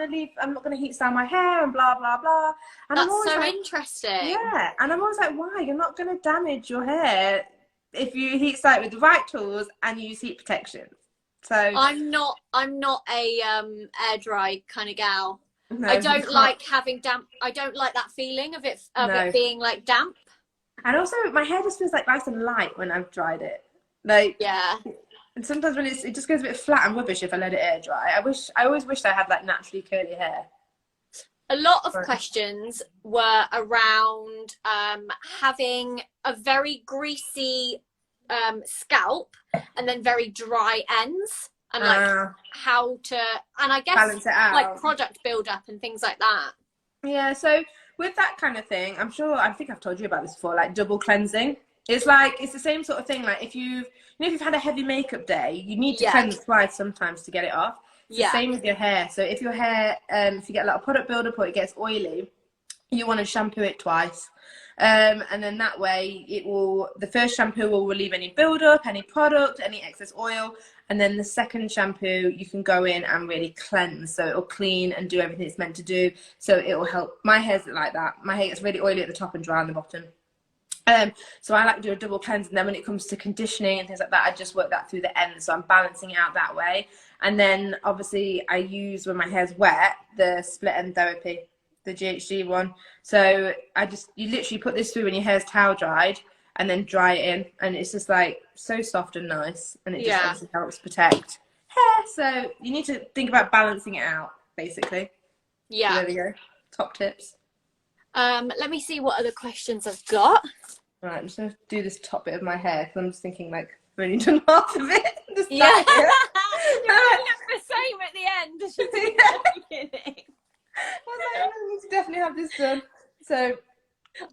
not gonna heat style my hair and blah blah blah. And that's so interesting. Yeah, and I'm always like, why? You're not gonna damage your hair if you heat style it with the right tools and use heat protection. So I'm not a air dry kind of gal. No, I don't like having damp. I don't like that feeling of it being like damp. And also, my hair just feels like nice and light when I've dried it. Like, Yeah. and sometimes when it just goes a bit flat and rubbish if I let it air dry. I always wished I had like naturally curly hair. A lot of But, questions were around having a very greasy scalp and then very dry ends, and like how to, and I guess balance it out. like product build-up and things like that. Yeah, so with that kind of thing, I think I've told you about this before, like double cleansing. It's like, it's the same sort of thing. Like if you've had a heavy makeup day, you need to cleanse twice sometimes to get it off. It's the same with your hair. So if your hair, if you get a lot of product buildup or it gets oily, you want to shampoo it twice. And then that way the first shampoo will relieve any buildup, any product, any excess oil. And then the second shampoo, you can go in and really cleanse. So it'll clean and do everything it's meant to do. So it will help. My hair's like that. My hair gets really oily at the top and dry on the bottom. So I like to do a double cleanse, and then when it comes to conditioning and things like that, I just work that through the end. So I'm balancing it out that way. And then obviously I use, when my hair's wet, the split end therapy, the GHD one. So you literally put this through when your hair's towel dried and then dry it in, and it's just like so soft and nice, and it just obviously helps protect hair. So you need to think about balancing it out, basically. Yeah. So there we go. Top tips. Let me see what other questions I've got. Right, I'm just going to do this top bit of my hair because I'm just thinking like I've only done half of it. Yeah. You look the same at the end as you did at the beginning. I was like, I need to definitely have this done. So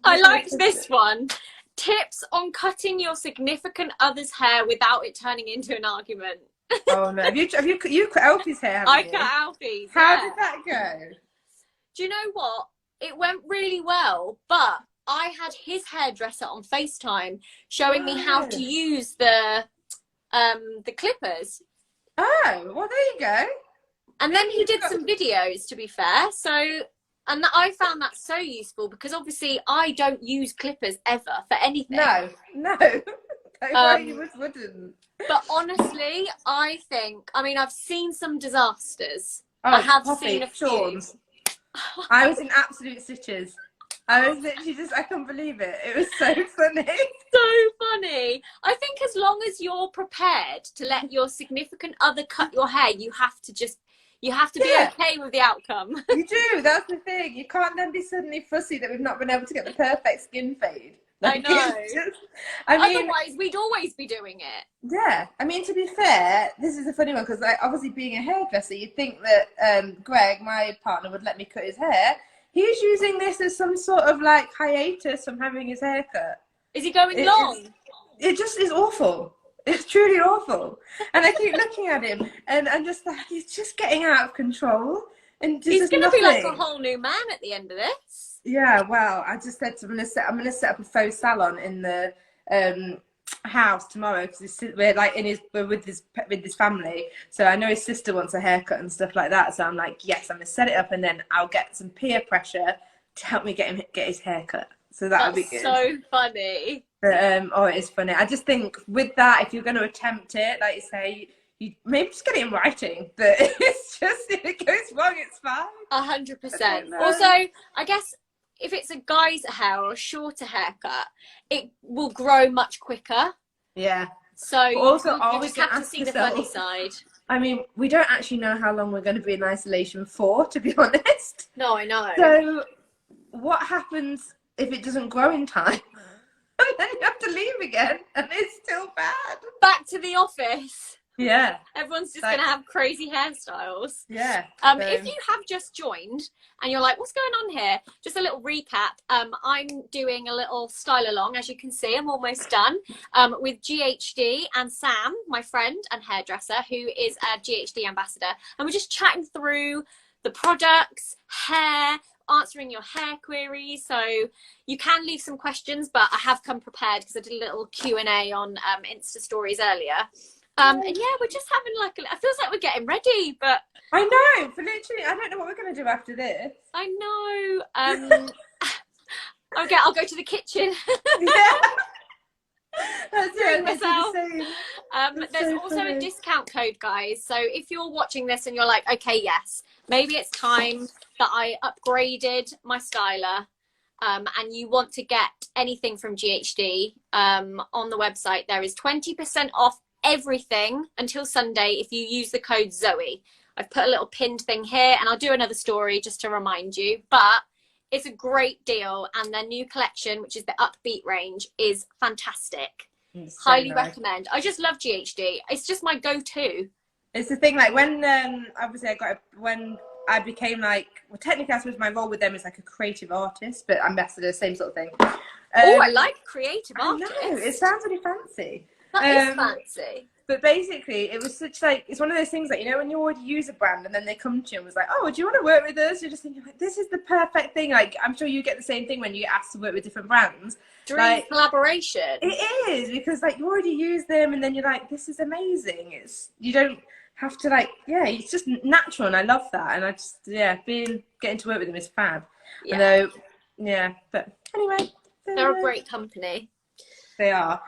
I liked this one. Tips on cutting your significant other's hair without it turning into an argument. Oh no! Have you cut Alfie's hair? Haven't you? I cut Alfie's. How did that go? Do you know what? It went really well, but I had his hairdresser on FaceTime showing me how to use the clippers. Oh, well, there you go. And then he did some videos, to be fair. So, and I found that so useful because obviously I don't use clippers ever for anything. No. Don't worry, you wouldn't. But honestly, I mean, I've seen some disasters. I have seen a few. I was in absolute stitches. I was literally I couldn't believe it. It was so funny. So funny. I think as long as you're prepared to let your significant other cut your hair, you have to be okay with the outcome. You do. That's the thing. You can't then be suddenly fussy that we've not been able to get the perfect skin fade. Like, I know. Otherwise, we'd always be doing it. Yeah. I mean, to be fair, this is a funny one because, like, obviously being a hairdresser, you'd think that Greg, my partner, would let me cut his hair. He's using this as some sort of like hiatus from having his hair cut. Is he going long? It just is awful. It's truly awful. And I keep looking at him and I'm just like, he's just getting out of control. And he's going to be like a whole new man at the end of this. Yeah, well, I just said to him, I'm going to set up a faux salon in the house tomorrow because we're like we're with his family. So I know his sister wants a haircut and stuff like that. So I'm like, yes, I'm going to set it up and then I'll get some peer pressure to help me get his haircut. So that would be good. So funny. But, it is funny. I just think with that, if you're going to attempt it, like you say, you maybe just get it in writing. But it's just, if it goes wrong, it's fine. 100%. Also, I guess if it's a guy's hair or a shorter haircut, it will grow much quicker. Yeah. So you just have to see yourself, the funny side. I mean, we don't actually know how long we're going to be in isolation for, to be honest. No, I know. So what happens if it doesn't grow in time? And then you have to leave again, and it's still bad. Back to the office. Yeah. Everyone's just going to have crazy hairstyles. Yeah. If you have just joined and you're like, what's going on here? Just a little recap. I'm doing a little style along. As you can see, I'm almost done with GHD and Sam, my friend and hairdresser, who is a GHD ambassador. And we're just chatting through the products, hair, answering your hair queries. So you can leave some questions, but I have come prepared because I did a little Q&A on Insta stories earlier. And yeah, we're just having like, it feels like we're getting ready, but I know, but literally, I don't know what we're going to do after this. I know. Okay, I'll go to the kitchen. Yeah. That's it. Myself. There's so also funny. a discount code, guys. So if you're watching this and you're like, okay, yes, maybe it's time that I upgraded my styler. and you want to get anything from GHD on the website, there is 20% off everything until Sunday if you use the code Zoe. I've put a little pinned thing here, and I'll do another story just to remind you, but it's a great deal, and their new collection, which is the Upbeat range, is fantastic. Highly recommend. I just love GHD. It's just my go-to. It's the thing, like when obviously when I became like, well, technically I suppose my role with them is like a creative artist, but ambassador, same sort of thing. I like creative artist. I know, it sounds really fancy. That is fancy. But basically, it was such like, it's one of those things that, you know, when you already use a brand and then they come to you and was like, oh, do you want to work with us? You're just thinking like, this is the perfect thing. Like, I'm sure you get the same thing when you get asked to work with different brands. Dream collaboration. It is, because like you already use them and then you're like, this is amazing. You don't have to like, it's just natural, and I love that. And I just, getting to work with them is fab. Although, but anyway. They're a great company. They are.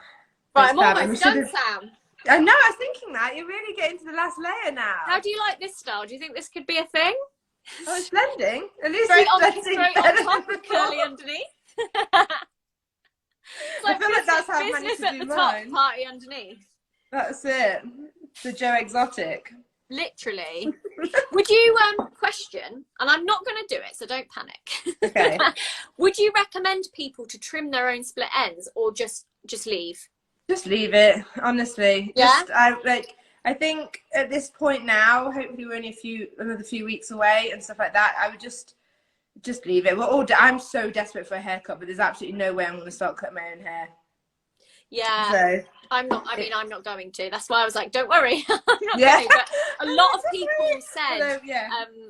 Right, I'm almost done, Sam. I know, I was thinking that. You're really getting to the last layer now. How do you like this style? Do you think this could be a thing? Oh, it's blending. At least straight it's on top of curly underneath. It's like I feel like that's how I managed to at do the mine. top, party underneath. That's it. The Joe Exotic. Literally. Would you question, and I'm not going to do it, so don't panic. Okay. Would you recommend people to trim their own split ends, or just leave? Just leave it, honestly. Yeah. I think at this point now, hopefully we're only another few weeks away and stuff like that. I would just leave it. I'm so desperate for a haircut, but there's absolutely no way I'm going to start cutting my own hair. Yeah. So, I'm not going to. That's why I was like, don't worry. I'm not going. But a lot of people said,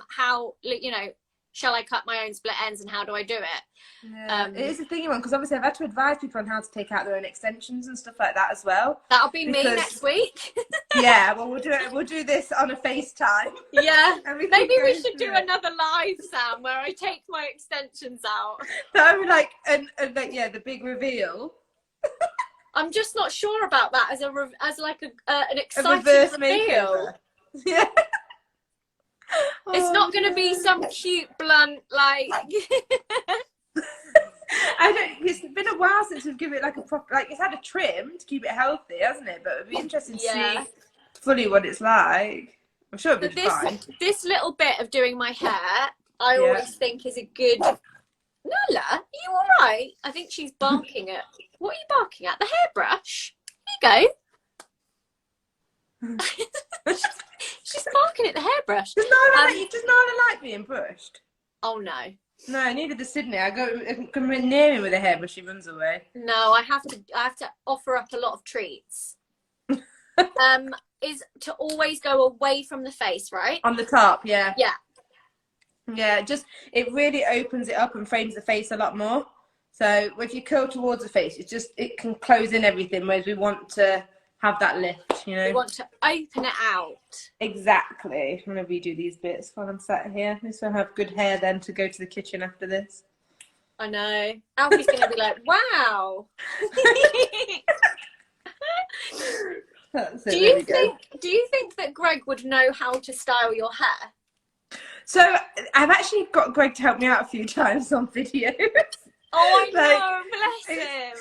how, you know, shall I cut my own split ends and how do I do it? Yeah, it is a thingy one, because obviously I've had to advise people on how to take out their own extensions and stuff like that as well. That'll be me next week. Yeah, well, we'll do this on a FaceTime. Yeah, maybe we should do another live, Sam, where I take my extensions out. That would be like, the big reveal. I'm just not sure about that as an exciting reverse reveal. Makeover. Yeah. It's not going to be some cute, blunt, like... It's been a while since we've given it like a proper, like, it's had a trim to keep it healthy, hasn't it? But it'd be interesting to see fully what it's like. I'm sure it'll be fine. This little bit of doing my hair, I always think is a good... Nala, are you all right? I think she's barking at... What are you barking at? The hairbrush? Here you go. She's barking at the hairbrush. Does Nala like being brushed? Oh, no. No, neither does Sydney. I come near him with a hairbrush, she runs away. No, I have to offer up a lot of treats. Is to always go away from the face, right? On the top, yeah. Yeah. Yeah, it really opens it up and frames the face a lot more. So if you curl towards the face, it can close in everything, whereas we want to have that lift, you know. We want to open it out. Exactly. I'm going to redo these bits while I'm sat here. At least I'll have good hair then to go to the kitchen after this. I know. Alfie's going to be like, wow. Do you think that Greg would know how to style your hair? So I've actually got Greg to help me out a few times on videos. Oh, I know, bless him.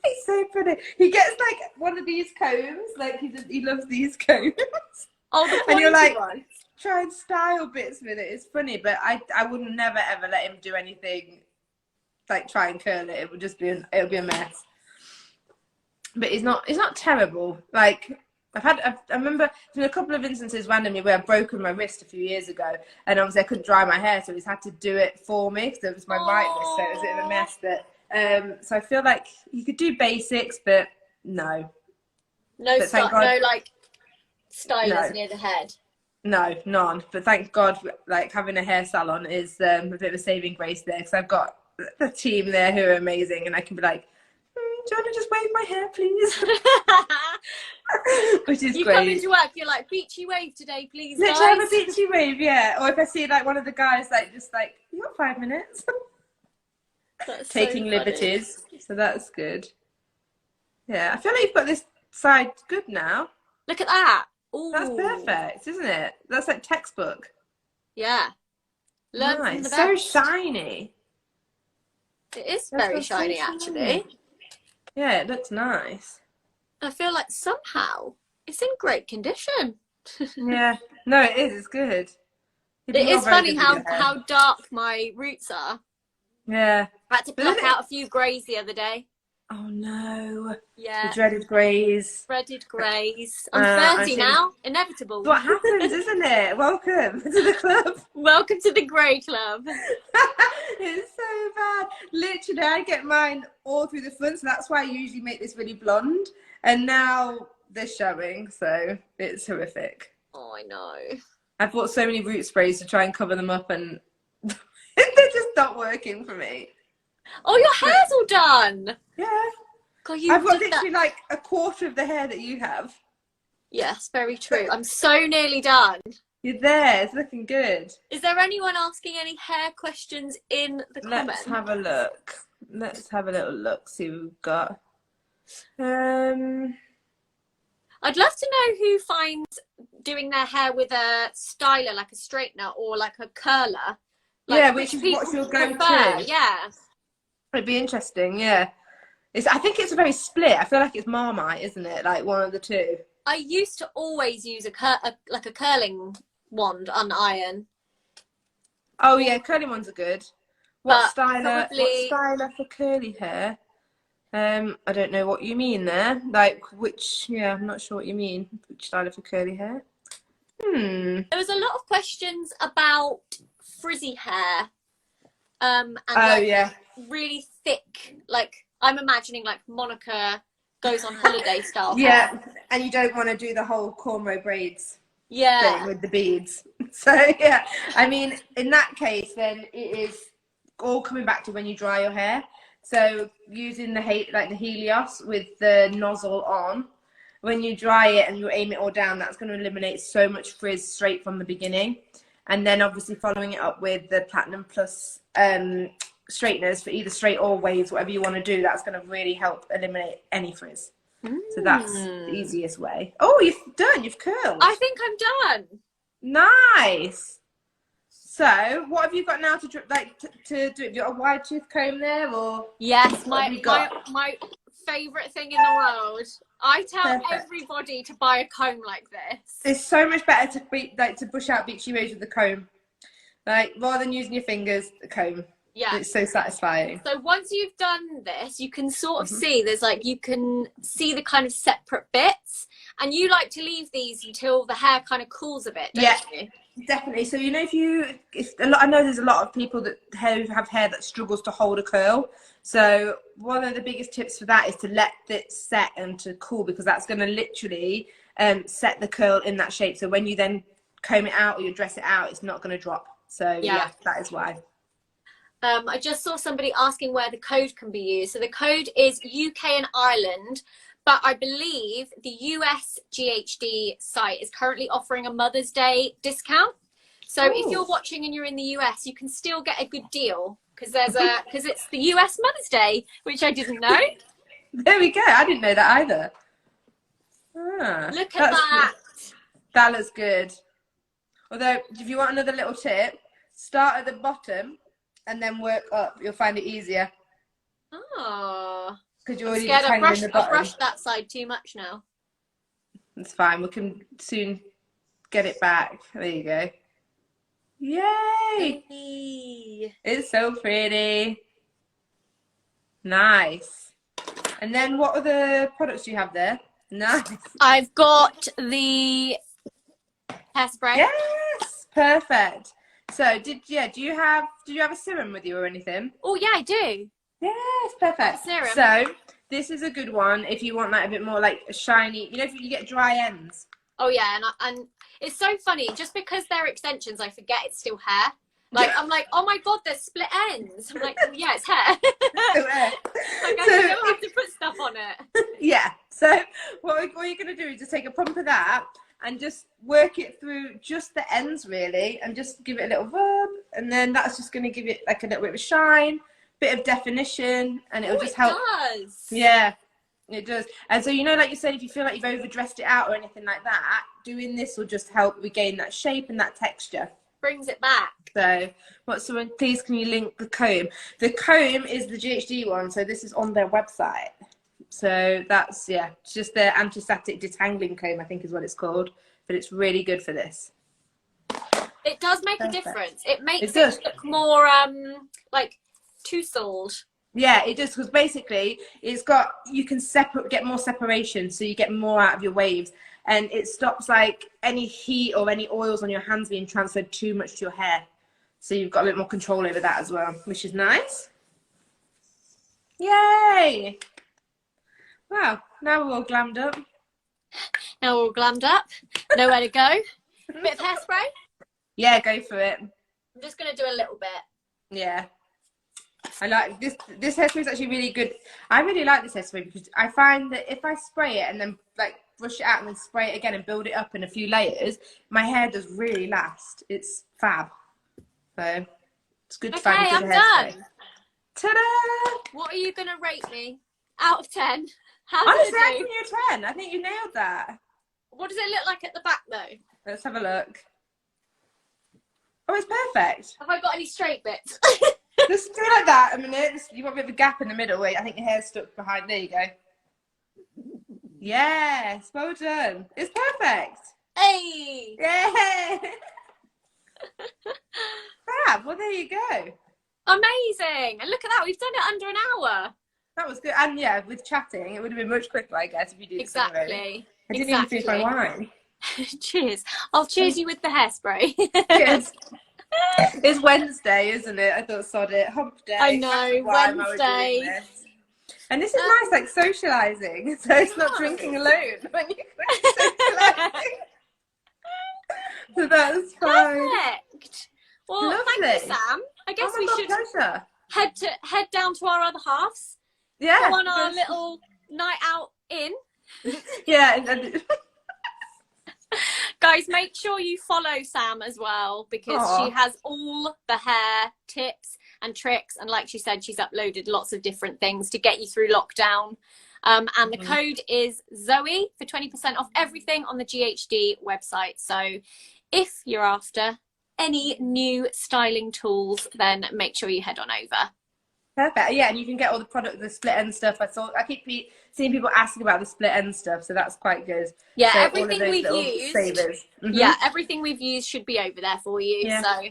He's so funny. He gets like one of these combs, like he loves these combs. Oh, the pointy and you're like, one. Try and style bits with it. It's funny, but I would never ever let him do anything like try and curl it. It would just be a mess. But it's not terrible. Like I remember in a couple of instances randomly where I've broken my wrist a few years ago, and obviously I couldn't dry my hair, so he's had to do it for me because it was my right wrist, so it was a bit of a mess. But so I feel like you could do basics, but no. No like stylers near the head. No, none. But thank God, like having a hair salon is a bit of a saving grace there, because I've got the team there who are amazing, and I can be like, do you want to just wave my hair, please? Which is great. You come into work, you're like, beachy wave today, please, guys. Let's have a beachy wave, yeah. Or if I see like one of the guys like just like, you got 5 minutes. That's taking so liberties. So that's good. Yeah, I feel like you've got this side good now. Look at that. Ooh. That's perfect, isn't it? That's like textbook. Yeah. Learn from the best. So shiny. It is That's very so shiny, shiny. actually. Yeah, it looks nice. I feel like somehow it's in great condition. Yeah. No, it is. It's good. It You're is very funny good with your hair. how dark my roots are. Yeah. I had to But then pluck out a few greys the other day. oh no. The Yeah, dreaded greys. threaded greys. I'm I'm 30 ashamed. now. Inevitable. What happens, isn't it? Welcome to the club. Welcome to the grey club. It's so bad. Literally, I get mine all through the front, so that's why I usually make this really blonde. And now they're showing, so it's horrific. Oh, I know. I've bought so many root sprays to try and cover them up, and they're just not working for me. Oh, your hair's all done. Yeah. God, I've got literally like a quarter of the hair that you have. Yes, very true. I'm so nearly done. You're there. It's looking good. Is there anyone asking any hair questions in the comments? Let's have a look. Let's have a little look. See what we've got. I'd love to know who finds doing their hair with a styler, like a straightener or like a curler. Like, yeah, what's your go-to? Yeah. It'd be interesting. Yeah. I think it's a very split. I feel like it's Marmite, isn't it? Like one of the two. I used to always use a curling wand on iron. Oh yeah, curly ones are good. What styler for curly hair? I don't know what you mean there. Like which? Yeah, I'm not sure what you mean. Which styler for curly hair? There was a lot of questions about frizzy hair. And really thick. Like I'm imagining like Monica goes on holiday style. Yeah, hair. and you don't want to do the whole cornrow braids. Yeah. Thing with the beads. So yeah, I mean, in that case, then it is all coming back to when you dry your hair. So using the Helios with the nozzle on, when you dry it and you aim it all down, that's going to eliminate so much frizz straight from the beginning. And then obviously following it up with the Platinum Plus straighteners for either straight or waves, whatever you want to do, that's going to really help eliminate any frizz. So that's the easiest way. Oh, you've curled. I think I'm done. Nice. So what have you got now to do? Have you got a wide tooth comb there, or? Yes, my favourite thing in the world. I tell everybody to buy a comb like this. It's so much better to brush out beachy waves with the comb, like rather than using your fingers. The comb. Yeah, it's so satisfying. So once you've done this, you can sort of see you can see the kind of separate bits, and you like to leave these until the hair kind of cools a bit, don't you? Definitely. So you know, I know there's a lot of people that have hair that struggles to hold a curl. So one of the biggest tips for that is to let it set and to cool, because that's going to literally set the curl in that shape. So when you then comb it out or you dress it out, it's not going to drop. So yeah, that is why. I just saw somebody asking where the code can be used. So the code is UK and Ireland, but I believe the US GHD site is currently offering a Mother's Day discount. So if you're watching and you're in the US, you can still get a good deal because it's the US Mother's Day, which I didn't know. There we go. I didn't know that either. Look at that. That looks good. Although, if you want another little tip, start at the bottom and then work up. You'll find it easier. Oh. Because you're already I've hanging in the bottom. I've brushed that side too much now. It's fine. We can soon get it back. There you go. Yay! Hey. It's so pretty. Nice. And then what other products do you have there? Nice. I've got the hairspray. Yes, perfect. So did you have a serum with you or anything? Oh yeah, I do. Yes, perfect. Serum. So this is a good one if you want like a bit more like a shiny. You know, if you get dry ends. Oh yeah, and it's so funny. Just because they're extensions, I forget it's still hair. Like I'm like, oh my god, there's split ends. I'm like, oh, yeah, it's hair. Like I still have to put stuff on it. Yeah. So what you're gonna do is just take a pump of that and just work it through just the ends really, and just give it a little rub, and then that's just gonna give it like a little bit of a shine, bit of definition, and it'll just help. It does. Yeah. It does. And so, you know, like you said, if you feel like you've overdressed it out or anything like that, doing this will just help regain that shape and that texture. Brings it back. So, please can you link the comb? The comb is the GHD one, so this is on their website. So that's, yeah, it's just their anti-static detangling comb, I think is what it's called. But it's really good for this. It does make Perfect. a difference. It makes It it look more like tousled. Yeah, it does, because basically you can get more separation, so you get more out of your waves, and it stops like any heat or any oils on your hands being transferred too much to your hair. So you've got a bit more control over that as well, which is nice. Yay! Wow, now we're all glammed up. Now we're all glammed up. Nowhere to go. Bit of hairspray? Yeah, go for it. I'm just going to do a little bit. Yeah. I like this hairspray is actually really good. I really like this hairspray because I find that if I spray it and then like brush it out and then spray it again and build it up in a few layers, my hair does really last. It's fab. So it's good to find a good hairspray. Done. Ta-da! What are you going to rate me out of 10? How Honestly, did I I'm do? giving you a 10. I think you nailed that. What does it look like at the back though? Let's have a look. Oh, it's perfect. Have I got any straight bits? Just do like that a minute. You want a bit of a gap in the middle. Wait, I think your hair's stuck behind. There you go. Yes, well done. It's perfect. Hey! Yay! Fab. Well, there you go. Amazing! And look at that, we've done it under an hour. That was good. And yeah, with chatting, it would have been much quicker, I guess, if you did Exactly. I didn't even finish my wine. Cheers. I'll cheers you with the hairspray. Cheers. It's Wednesday, isn't it? I thought, sod it. Hump day. I know, Wednesday. And this is nice, like socialising. So it's not drinking alone when you're socialising. So that's fine. Perfect. Well, Lovely. thank you, Sam. I guess we should pleasure. head down to our other halves. Yeah. Go on our little night out in. Yeah. Guys, make sure you follow Sam as well, because she has all the hair tips and tricks, and like she said, she's uploaded lots of different things to get you through lockdown. And the code is Zoe for 20% off everything on the GHD website. So if you're after any new styling tools, then make sure you head on over. Perfect. Yeah, and you can get all the product, the split end stuff. I keep seeing people asking about the split end stuff, so that's quite good. Yeah, so everything we've used. Savers. Yeah, everything we've used should be over there for you. Yeah. So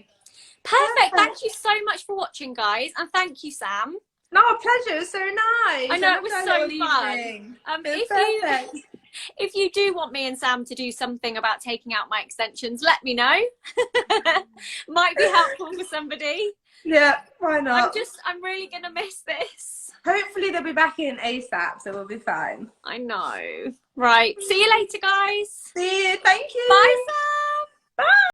perfect. Thank you so much for watching, guys, and thank you, Sam. No, a pleasure. It was so nice. I know, it was so fun. If you do want me and Sam to do something about taking out my extensions, let me know. Might be helpful for somebody. Yeah, why not? I'm really gonna miss this. Hopefully they'll be back in ASAP, so we'll be fine. I know. Right. See you later, guys. See you. Thank you. Bye, Sam. Bye.